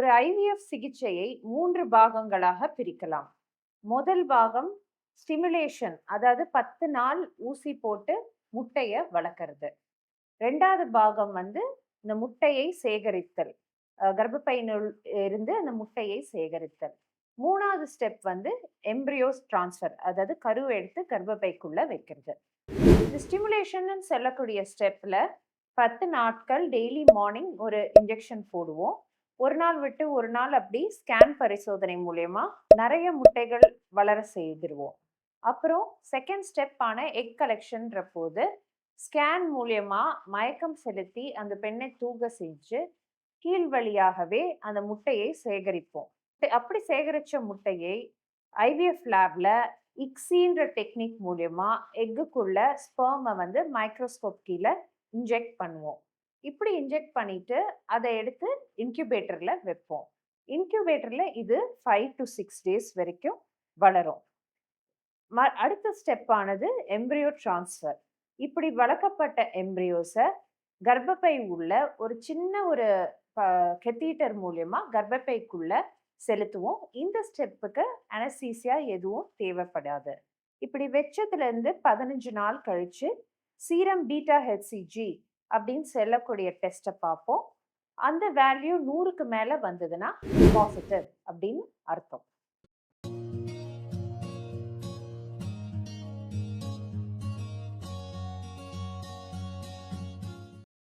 ஒரு ஐவிஎஃப் சிகிச்சையை 3 பாகங்களாக பிரிக்கலாம். முதல் பாகம் ஸ்டிமுலேஷன், அதாவது 10 நாள் ஊசி போட்டு முட்டைய வளர்க்கறது. 2வது பாகம் இந்த முட்டையை சேகரித்தல். கர்ப்பப்பையினுள் இருந்து அந்த முட்டையை சேகரித்தல். 3வது ஸ்டெப் எம்ப்ரியோஸ் டிரான்ஸ்ஃபர், அதாவது கருவை எடுத்து கர்ப்பப்பைக்குள்ள வைக்கிறது. இந்த ஸ்டிமுலேஷன் சொல்லக்கூடிய ஸ்டெப்ல 10 நாட்கள் டெய்லி மார்னிங் ஒரு இன்ஜெக்ஷன் போடுவோம். ஒரு நாள் விட்டு ஒரு நாள் அப்படி ஸ்கேன் பரிசோதனை மூலயமா நிறைய முட்டைகள் வளர செய்திருவோம். அப்புறம் செகண்ட் ஸ்டெப் ஆன எக் கலெக்ஷன்ற போது ஸ்கேன் மூலியமா மயக்கம் செலுத்தி அந்த பெண்ணை தூங்க செஞ்சு கீழ் வழியாகவே அந்த முட்டையை சேகரிப்போம். அப்படி சேகரிச்ச முட்டையை ஐவிஎஃப் லேப்ல இக்ஸின்ற டெக்னிக் மூலியமா எக்குக்குள்ள ஸ்பெர்மை மைக்ரோஸ்கோப் கீழே இன்ஜெக்ட் பண்ணுவோம். இப்படி இன்ஜெக்ட் பண்ணிட்டு அதை எடுத்து இன்குபேட்டர்ல வைப்போம். இன்குபேட்டர்ல இது 5 to 6 days வரைக்கும் வளரும். அடுத்த ஸ்டெப் ஆனது எம்ப்ரியோ டிரான்ஸ்ஃபர். இப்படி வளர்க்கப்பட்ட எம்ப்ரியோஸை கர்ப்பப்பை உள்ள ஒரு சின்ன ஒரு கெத்தீட்டர் மூலியமா கர்ப்பப்பைக்குள்ள செலுத்துவோம். இந்த ஸ்டெப்புக்கு அனஸ்தீசியா எதுவும் தேவைப்படாது. இப்படி வச்சதுல இருந்து 15 நாள் கழிச்சு சீரம் பீட்டா ஹெச்சிஜி அப்படின்னு சொல்லக்கூடிய டெஸ்ட்டை பார்ப்போம். அந்த வேல்யூ 100க்கு மேல வந்ததுன்னா பாசிட்டிவ் அப்படின்னு அர்த்தம்.